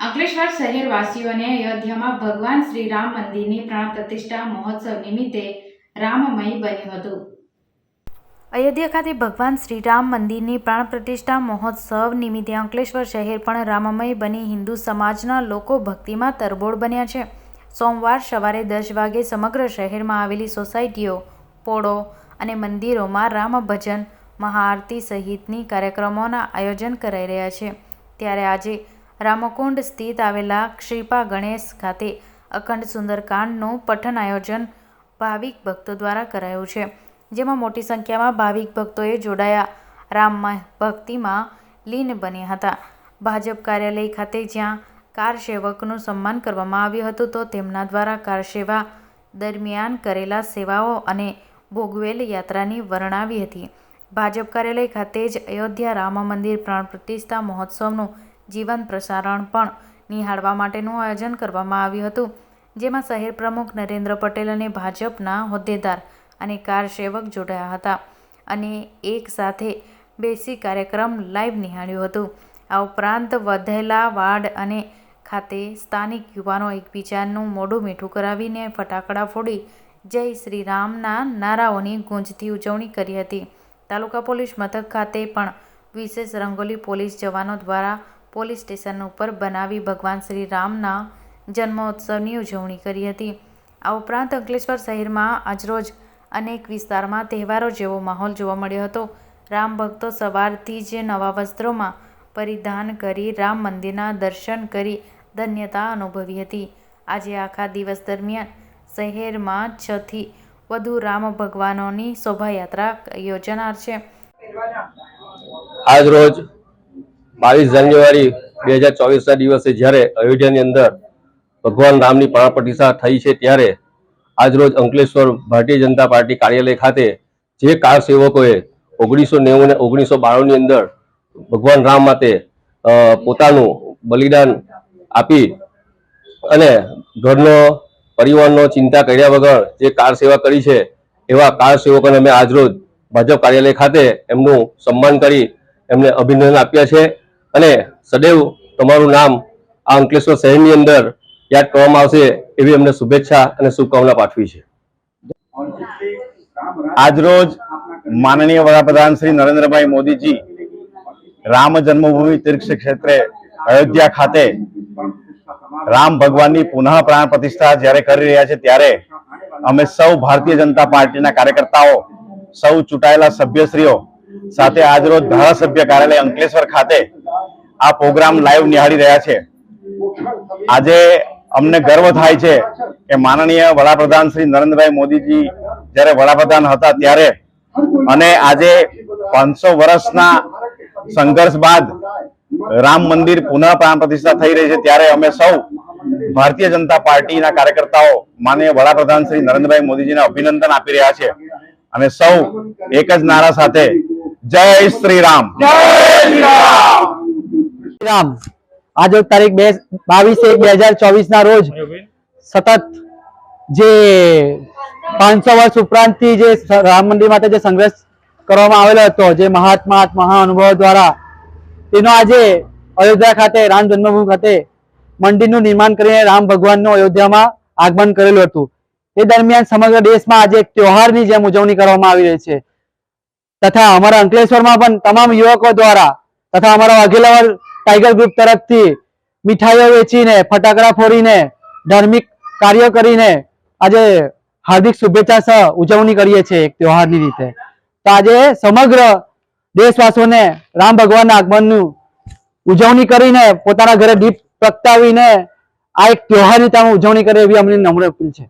અંકલેશ્વર શહેરવાસીઓને અયોધ્યામાં ભગવાન શ્રી રામ મંદિરની પ્રાણ પ્રતિષ્ઠા મહોત્સવ નિમિત્તે રામમય બન્યું હતું। અયોધ્યા ખાતે ભગવાન શ્રી રામ મંદિરની પ્રાણ પ્રતિષ્ઠા મહોત્સવ નિમિત્તે અંકલેશ્વર શહેર પણ રામમય બની હિન્દુ સમાજના લોકો ભક્તિમાં તરબોળ બન્યા છે। સોમવાર સવારે 10 વાગે સમગ્ર શહેરમાં આવેલી સોસાયટીઓ, પોળો અને મંદિરોમાં રામ ભજન, મહાઆરતી સહિતની કાર્યક્રમોના આયોજન કરાઈ રહ્યા છે। ત્યારે આજે રામકુંડ સ્થિત આવેલા ક્ષિપા ગણેશ ખાતે અખંડ સુંદરકાંડનું પઠન આયોજન ભાવિક ભક્તો દ્વારા કરાયું છે, જેમાં મોટી સંખ્યામાં ભાવિક ભક્તોએ જોડાયા રામ ભક્તિમાં લીન બન્યા હતા। ભાજપ કાર્યાલય ખાતે જ્યાં કાર સેવકનું સન્માન કરવામાં આવ્યું હતું, તો તેમના દ્વારા કાર સેવા દરમિયાન કરેલા સેવાઓ અને ભોગવેલ યાત્રાની વર્ણવી હતી। ભાજપ કાર્યાલય ખાતે જ અયોધ્યા રામ મંદિર પ્રાણ પ્રતિષ્ઠા મહોત્સવનું જીવંત પ્રસારણ પણ નિહાળવા માટેનું આયોજન કરવામાં આવ્યું હતું, જેમાં શહેર પ્રમુખ નરેન્દ્ર પટેલ અને ભાજપના હોદ્દેદાર અને કાર સેવક જોડાયા હતા અને એક સાથે બેસી કાર્યક્રમ લાઈવ નિહાળ્યું હતું। આ ઉપરાંત વધેલા વાડ અને ખાતે સ્થાનિક યુવાનો એકબીજાનું મોઢું મીઠું કરાવીને ફટાકડા ફોડી જય શ્રી રામના નારાઓની ગૂંજથી ઉજવણી કરી હતી। તાલુકા પોલીસ મથક ખાતે પણ વિશેષ રંગોલી પોલીસ જવાનો દ્વારા પોલીસ સ્ટેશન ઉપર બનાવી ભગવાન શ્રી રામના જન્મોત્સવની ઉજવણી કરી હતી। આ ઉપરાંત અંકલેશ્વર શહેરમાં આજરોજ અનેક વિસ્તારમાં તહેવારો જેવો માહોલ જોવા મળ્યો હતો। રામ ભક્તો સવારથી જ નવા વસ્ત્રોમાં પરિધાન કરી રામ મંદિરના દર્શન કરી ધન્યતા અનુભવી હતી। આજે આખા દિવસ દરમિયાન શહેરમાં 6 થી વધુ રામ ભગવાનોની શોભાયાત્રા યોજાનાર છે। આજ રોજ 22 જાન્યુઆરી 2024 દિવસે જ્યારે અયોધ્યાની અંદર ભગવાન રામની પ્રાણ પ્રતિષ્ઠા થઈ છે, ત્યારે આજ રોજ અંકલેશ્વર ભારતીય જનતા પાર્ટી કાર્યાલય ખાતે જે કાર સેવકોએ 1990 અને 1992ની અંદર ભગવાન રામ માટે પોતાનું બલિદાન આપી અને ઘરનો પરિવારનો ચિંતા કર્યા વગર જે કાર સેવા કરી છે, એવા કાર સેવકોને અમે આજરોજ ભાજપ કાર્યાલય ખાતે એમનું સન્માન કરી એમને અભિનંદન આપ્યા છે અને સદૈવ તમારું નામ આ અંકલેશ્વર શહેરની અંદર યાદ કરવામાં આવશે એવી એમને શુભેચ્છા અને શુભકામના પાઠવી છે। આજરોજ માનનીય વડાપ્રધાન શ્રી નરેન્દ્રભાઈ મોદીજી રામ જન્મભૂમિ તીર્થ ક્ષેત્રે અયોધ્યા ખાતે રામ ભગવાનની પુનઃ પ્રાણ પ્રતિષ્ઠા જ્યારે કરી રહ્યા છે, ત્યારે અમે સૌ ભારતીય જનતા પાર્ટીના કાર્યકર્તાઓ, સૌ ચૂંટાયેલા સભ્યશ્રીઓ સાથે આજરોજ ધારાસભ્ય કાર્યાલય અંકલેશ્વર ખાતે આ પ્રોગ્રામ લાઈવ નિહાળી રહ્યા છે। આજે અમને ગર્વ થાય છે કે માનનીય વડાપ્રધાન શ્રી નરેન્દ્રભાઈ મોદીજી જ્યારે વડાપ્રધાન હતા ત્યારે અને આજે 500 વર્ષના સંઘર્ષ બાદ રામ મંદિર પુનઃ પ્રાણ પ્રતિષ્ઠા થઈ રહી છે, ત્યારે અમે સૌ ભારતીય જનતા પાર્ટીના કાર્યકર્તાઓ માનનીય વડાપ્રધાન શ્રી નરેન્દ્રભાઈ મોદીજીને અભિનંદન આપી રહ્યા છે અને સૌ એક જ નારા સાથે જય શ્રી રામ, જય શ્રી રામ। आज तारीख 22/1/2024 ના રોજ સતત જે 500 વર્ષ ઉપરાંતથી જે રામ મંદિર માટે જે સંઘર્ષ કરવામાં આવેલો હતો, જે મહાત્મા મહાનુભાવો દ્વારા, તેનો આજે અયોધ્યા ખાતે રામ જન્મભૂમિ ખાતે મંદિરનું નિર્માણ કરીને રામ ભગવાનનું અયોધ્યામાં આગમન કરેલું હતું। તે દરમિયાન સમગ્ર દેશમાં આજે એક તહેવારની જેમ ઉજવણી કરવામાં આવી રહી છે તથા અમારા અંકલેશ્વરમાં પણ તમામ યુવકો દ્વારા તથા અમારા વાઘેલાવર ટાઈગર ગ્રુપ તરફથી મીઠાઈઓ વેચીને, ફટાકડા ફોડીને, ધાર્મિક કાર્યો કરીને આજે હાર્દિક શુભેચ્છા સહ ઉજવણી કરીએ છીએ એક તહેવારની રીતે। તો આજે સમગ્ર દેશવાસીઓને રામ ભગવાનના આગમનનું ઉજવણી કરીને પોતાના ઘરે દીપ પ્રગટાવીને આ એક તહેવારની રીતે ઉજવણી કરે એવી અમને નમ્ર અપીલ છે।